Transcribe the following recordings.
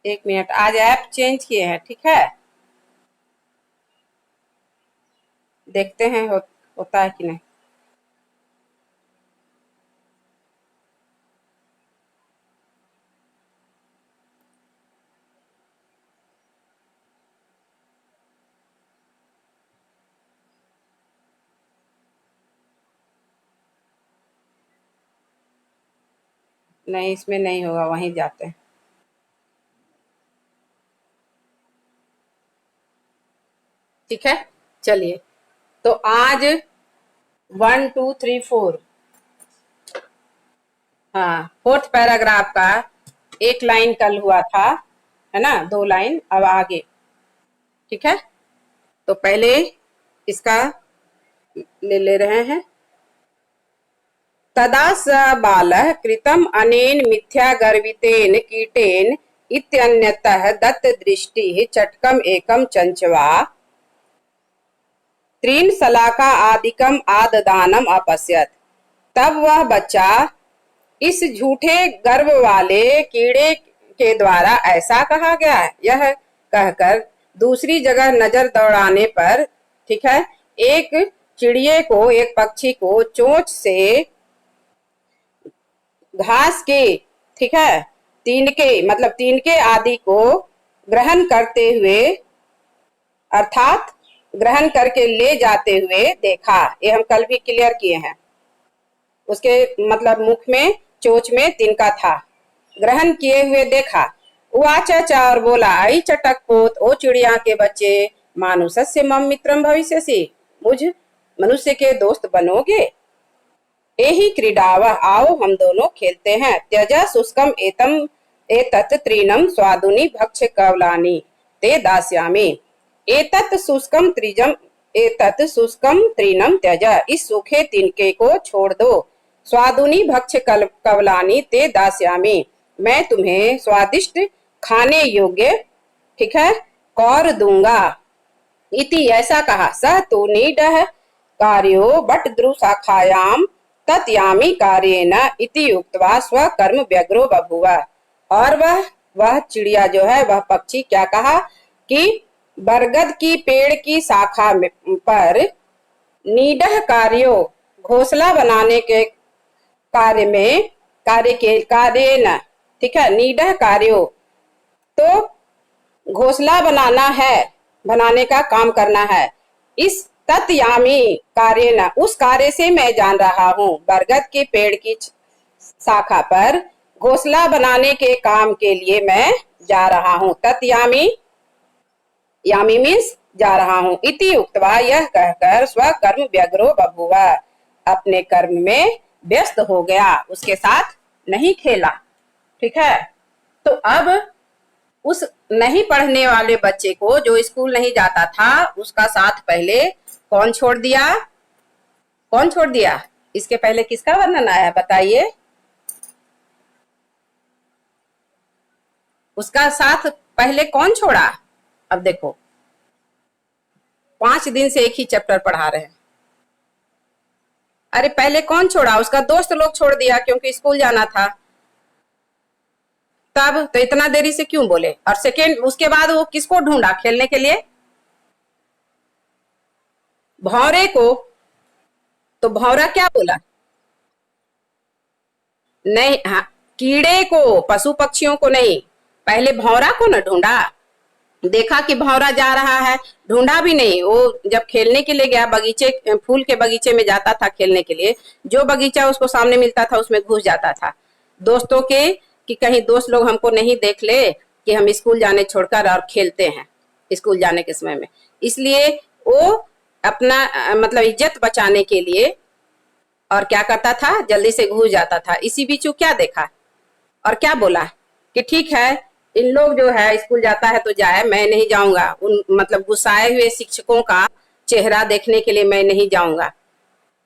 एक मिनट, आज app change किए हैं, ठीक है। देखते हैं होता है कि नहीं। नहीं, इसमें नहीं होगा, वहीं जाते हैं। ठीक है, चलिए। तो आज 1 2 3 4, हाँ, फोर्थ पैराग्राफ का एक लाइन कल हुआ था, है ना, 2 लाइन अब आगे। ठीक है, तो पहले इसका ले रहे हैं। तदा स बालः कृतम् अनेन मिथ्यागर्वितेन कीटेन इत्यन्यतः दत्तदृष्टिः चटकम् एकं चञ्चवा त्रीन सलाका आदिकम आददानम अपश्यत। तब वह बच्चा इस झूठे गर्व वाले कीड़े के द्वारा ऐसा कहा गया, यह कहकर दूसरी जगह नजर दौड़ाने पर, ठीक है, एक चिड़िए को, एक पक्षी को चोंच से घास के, ठीक है, तिनके आदि को ग्रहण करते हुए, अर्थात ग्रहण करके ले जाते हुए देखा। ये हम कल भी क्लियर किए हैं। उसके मतलब मुख में, चोंच में तिनका था, ग्रहण किए हुए देखा। उवाचा, और बोला, आई चटक पोत, ओ चिड़िया के बच्चे, मानुषस्य मम मित्रम भविष्यसि, मुझ मनुष्य के दोस्त बनोगे। एहि क्रीडावः, आओ हम दोनों खेलते हैं। त्यजा शुष्कम एतत् त्रीणम स्वादुनि भक्ष कवलानि ते दास्यामि। एतत् शुष्कम त्रीणम त्यज, इस सूखे तिनके को छोड़ दो। स्वादुनि भक्ष कवलानि ते दास्यामि, मैं तुम्हें स्वादिष्ट खाने योग्य, ठीक है, कौर दूंगा। इति ऐसा कहा। सह तो नीडः कार्यो बट द्रु शाखायाम तत्यामी कार्येन इति उक्त्वा स्वकर्म व्यग्रो बभूव। और वह चिड़िया जो है, वह पक्षी क्या कहा कि बरगद की पेड़ की शाखा पर नीडह कार्यो, घोंसला बनाने के कार्य न, ठीक है, नीडह कार्यो, तो घोंसला बनाना है, बनाने का काम करना है। इस तत्यामी कार्य न, उस कार्य से मैं जान रहा हूँ, बरगद के पेड़ की शाखा पर घोंसला बनाने के काम के लिए मैं जा रहा हूँ। तत्यामी, यामी मीन्स जा रहा हूँ। इति उक्तवा, यह कहकर स्वकर्म व्यग्रो बभूव, अपने कर्म में व्यस्त हो गया, उसके साथ नहीं खेला। ठीक है, तो अब उस नहीं पढ़ने वाले बच्चे को, जो स्कूल नहीं जाता था, उसका साथ पहले कौन छोड़ दिया? कौन छोड़ दिया? इसके पहले किसका वर्णन आया बताइए? उसका साथ पहले कौन छोड़ा? अब देखो, 5 दिन से एक ही चैप्टर पढ़ा रहे हैं। अरे पहले कौन छोड़ा? उसका दोस्त लोग छोड़ दिया, क्योंकि स्कूल जाना था। तब तो इतना देरी से क्यों बोले? और सेकेंड, उसके बाद वो किसको ढूंढा खेलने के लिए? भौरे को। तो भौरा क्या बोला? नहीं, हाँ, कीड़े को, पशु पक्षियों को नहीं, पहले भौरा को न ढूंढा। देखा कि भौरा जा रहा है, ढूंढा भी नहीं। वो जब खेलने के लिए गया, बगीचे, फूल के बगीचे में जाता था खेलने के लिए, जो बगीचा उसको सामने मिलता था उसमें घुस जाता था, दोस्तों के, कि कहीं दोस्त लोग हमको नहीं देख ले कि हम स्कूल जाने छोड़कर और खेलते हैं स्कूल जाने के समय में। इसलिए वो अपना मतलब इज्जत बचाने के लिए और क्या करता था, जल्दी से घुस जाता था। इसी बीच वो क्या देखा और क्या बोला कि ठीक है, इन लोग जो है स्कूल जाता है तो जाए, मैं नहीं जाऊंगा। उन मतलब गुस्साए हुए शिक्षकों का चेहरा देखने के लिए मैं नहीं जाऊंगा।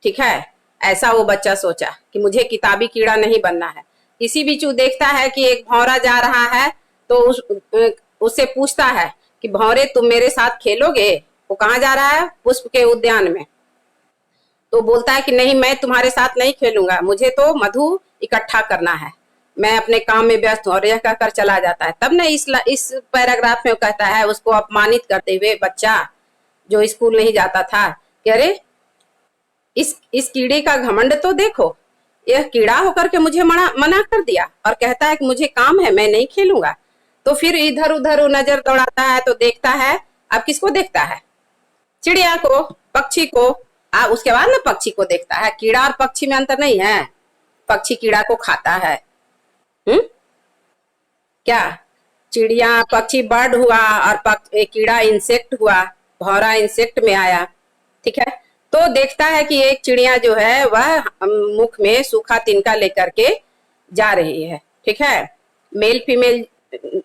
ठीक है, ऐसा वो बच्चा सोचा कि मुझे किताबी कीड़ा नहीं बनना है। इसी बीच वो देखता है कि एक भौरा जा रहा है, तो उससे पूछता है कि भौरे तुम मेरे साथ खेलोगे? वो कहाँ जा रहा है? पुष्प के उद्यान में। तो बोलता है कि नहीं, मैं तुम्हारे साथ नहीं खेलूंगा, मुझे तो मधु इकट्ठा करना है, मैं अपने काम में व्यस्त हूँ, और यह कहकर चला जाता है। तब न इस पैराग्राफ में वो कहता है उसको अपमानित करते हुए, बच्चा जो स्कूल नहीं जाता था, कि अरे इस कीड़े का घमंड तो देखो, यह कीड़ा होकर के मुझे मना कर दिया और कहता है कि मुझे काम है, मैं नहीं खेलूंगा। तो फिर इधर उधर नजर दौड़ाता है तो देखता है, अब किसको देखता है? चिड़िया को, पक्षी को। उसके बाद ना पक्षी को देखता है। कीड़ा और पक्षी में अंतर नहीं है, पक्षी कीड़ा को खाता है। क्या चिड़िया, पक्षी बर्ड हुआ और कीड़ा इंसेक्ट हुआ, भौरा इंसेक्ट में आया। ठीक है, तो देखता है कि एक चिड़िया जो है वह मुख में सूखा तिनका लेकर के जा रही है। ठीक है, मेल फीमेल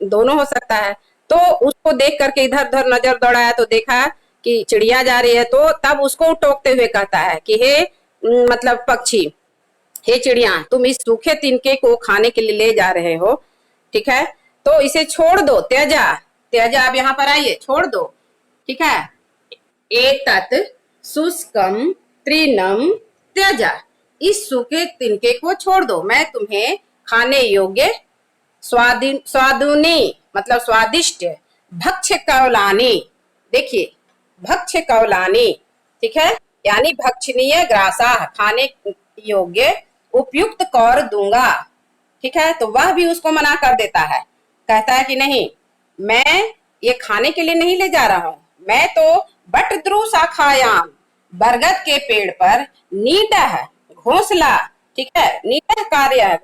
दोनों हो सकता है। तो उसको देख करके इधर उधर नजर दौड़ाया तो देखा कि चिड़िया जा रही है, तो तब उसको टोकते हुए कहता है कि हे मतलब पक्षी, हे चिड़िया, तुम इस सूखे तिनके को खाने के लिए ले जा रहे हो, ठीक है, तो इसे छोड़ दो, त्यजा। त्यजा, आप यहाँ पर आइए, छोड़ दो। ठीक है, एतत् शुष्कम तृणम त्यजा, इस सूखे तिनके को छोड़ दो, मैं तुम्हें खाने योग्य स्वादुनी मतलब स्वादिष्ट भक्ष्य कौलानी, देखिए भक्ष्य कौलानी, ठीक है, यानी भक्षणीय ग्रासा, खाने योग्य उपयुक्त कौर दूंगा। ठीक है, तो वह भी उसको मना कर देता है, कहता है कि नहीं, मैं ये खाने के लिए नहीं ले जा रहा हूं, मैं तो बटद्रु शाखायाम, बरगद के पेड़ पर नीडह घोंसला, ठीक है, नीडह कार्य है,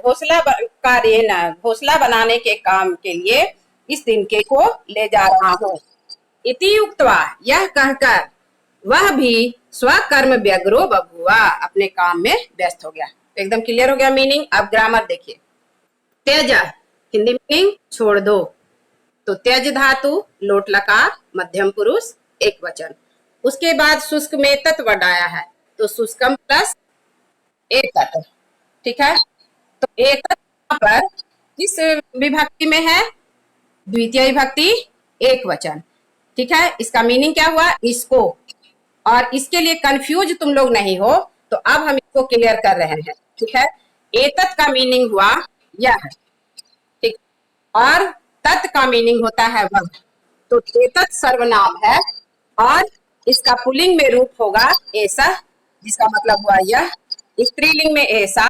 घोंसला बनाने के काम के लिए इस तिनके को ले जा रहा हूँ। इति उक्त्वा, यह कहकर वह भी स्वकर्म व्यग्रो बभुआ, अपने काम में व्यस्त हो गया। तो एकदम क्लियर हो गया मीनिंग। अब ग्रामर देखिए। त्यज, हिंदी मीनिंग छोड़ दो। तो त्यज धातु लोट लकार मध्यम पुरुष एक वचन, उसके बाद शुष्क में तत् वर्ड आया है, तो शुष्कम प्लस एतत्। ठीक है, तो एतत् पर किस विभक्ति में है? द्वितीय विभक्ति एक वचन। ठीक है, इसका मीनिंग क्या हुआ? इसको, और इसके लिए कंफ्यूज तुम लोग नहीं हो, तो अब हम इसको क्लियर कर रहे हैं। ठीक है, एतत् का मीनिंग हुआ यह, ठीक, और तत् का मीनिंग होता है वह। तो एतत् सर्वनाम है और इसका पुल्लिंग में रूप होगा ऐसा, जिसका मतलब हुआ यह। स्त्रीलिंग में ऐसा।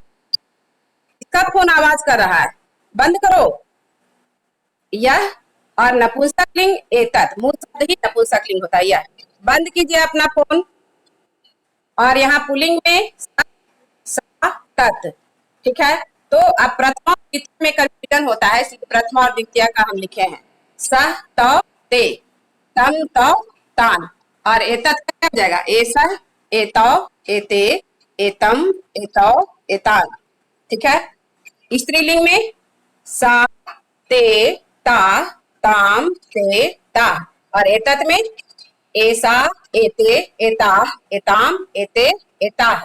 इसका फोन आवाज कर रहा है, बंद करो। यह, और नपुंसकलिंग एतत्, मूल शब्द ही नपुंसकलिंग होता है यह। बंद कीजिए अपना फोन। और यहाँ पुल्लिंग में सा तत्। ठीक है, तो अब प्रथमा और द्वितीय में कंफ्यूजन होता है, इसलिए प्रथमा और द्वितीय का हम लिखे हैं सह तौ ते, तम तौ तान, और एतत् क्या हो जाएगा? ऐसा, एतौ एते, एतम एतौ एतान। ठीक है, स्त्रीलिंग में सा ते ता ताम ते ता, और एतत् में ऐसा एते एता एताम एते एताह।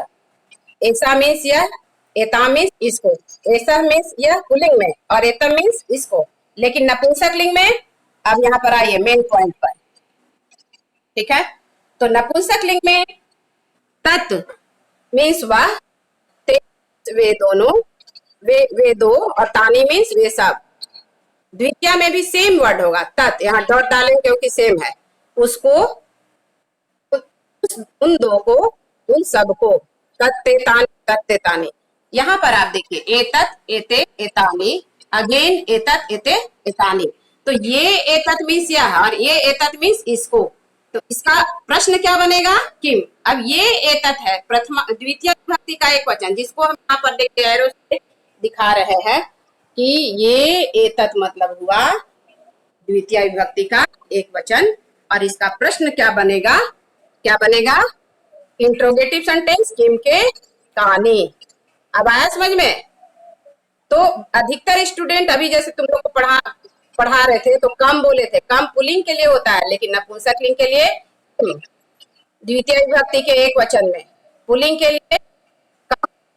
ऐसा मीन्स यह, एता मीन्स इसको, ऐसा मीन्स यह पुल्लिंग में, और एतम मीन्स इसको। लेकिन नपुंसकलिंग में, अब यहाँ पर आइए मेन पॉइंट पर। ठीक है, तो नपुंसकलिंग में तत् मीन्स वह, ते वे दोनों, वे दो, और तानी मीन्स वे सब। द्वितीय में भी सेम वर्ड होगा तत्, यहाँ डॉट डालेंगे क्योंकि सेम है। उसको, उन दो को, उन सब को, तत्ते तानी। यहाँ पर आप देखिए एतत् एते एतानी, अगेन एतत् एते एतानी। तो ये एतत् मीन्स यह, और ये एतत् मीन्स इसको। तो इसका प्रश्न क्या बनेगा? किम। अब ये एतत् है प्रथमा द्वितीय विभक्ति का एक वचन, जिसको हम यहाँ पर देखिए एरो से दिखा रहे हैं कि ये एतत् मतलब हुआ द्वितीय विभक्ति का एक वचन। और इसका प्रश्न क्या बनेगा? क्या बनेगा? इंट्रोगेटिव सेंटेंस, किम के कहानी। अब आया समझ में? तो अधिकतर स्टूडेंट अभी जैसे तुम लोग को पढ़ा रहे थे तो कम बोले थे, कम पुल्लिंग के लिए होता है, लेकिन नपुंसकलिंग के लिए द्वितीय विभक्ति के एक वचन में, पुल्लिंग के लिए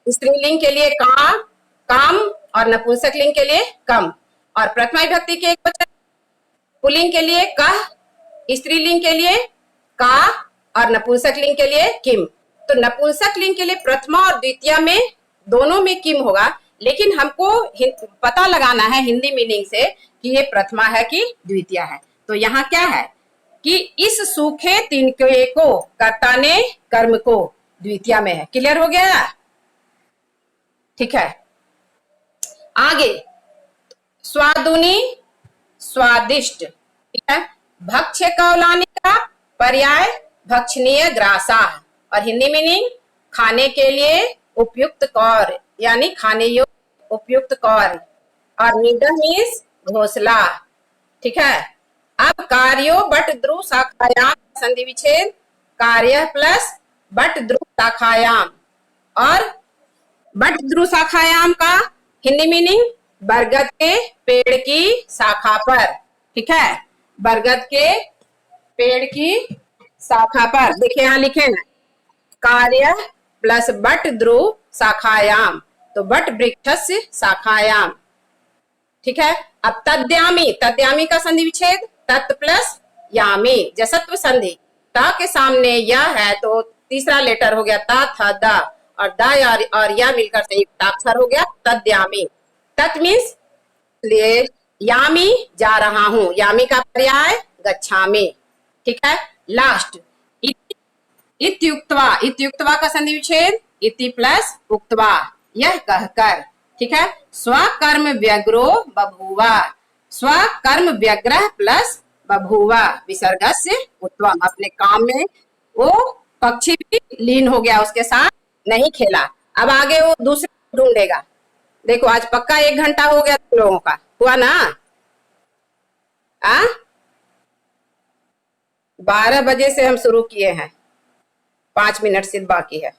स्त्रीलिंग के लिए काम, और नपुंसकलिंग के लिए कम, और प्रथमा विभक्ति के एक वचन पुल्लिंग के लिए कह, स्त्रीलिंग के लिए का, और नपुंसकलिंग के लिए किम। तो नपुंसकलिंग के लिए प्रथमा और द्वितीय में दोनों में किम होगा, लेकिन हमको पता लगाना है हिंदी मीनिंग से कि ये प्रथमा है कि द्वितीय है। तो यहाँ क्या है कि इस सूखे तिनके को कर्ता ने कर्म को द्वितीय में है। क्लियर हो गया? ठीक है, आगे स्वादुनी स्वादिष्ट, ठीक है। भक्ष्य कौलानी का पर्याय भक्षणीय ग्रासा, और हिंदी मीनिंग खाने के लिए उपयुक्त कौर, यानी खाने योग्य उपयुक्त कौर, और निडह मीन्स घोंसला, ठीक है। अब कार्यो बट द्रु शाखायाम संधि विच्छेद, कार्य प्लस बट द्रु शाखायाम, और बट द्रु शाखायाम का हिंदी मीनिंग बरगद के पेड़ की शाखा पर, ठीक है। बरगद के पेड़ की शाखा पर, देखिए यहां लिखे हैं कार्य प्लस बट द्रु शाखायाम, तो बट वृक्षस्य शाखायाम, ठीक है। अब तद्यामी, तद्यामी का संधि विच्छेद तत् प्लस यामी, जसत्व संधि, ता के सामने यह है तो तीसरा लेटर हो गया ता था दा, और दा और या मिलकर संयुक्त अक्षर हो गया तद्यामी। तत् मीन्स लिए, यामी जा रहा हूं, यामी का पर्याय गच्छामि, ठीक है। लास्ट इत्युक्त्वा, इत्युक्त्वा का संधि विच्छेद इति प्लस उक्त्वा, यह कहकर, ठीक है। स्वकर्म व्यग्रो बभूवा, स्वकर्म व्यग्रह प्लस बभूवा विसर्गस्य उत्तम, अपने काम में वो पक्षी भी लीन हो गया, उसके साथ नहीं खेला। अब आगे वो दूसरे ढूंढेगा। देखो आज पक्का 1 घंटा हो गया तुम लोगों का, हुआ ना? 12 बजे से हम शुरू किए हैं, 5 मिनट सिर्फ बाकी है।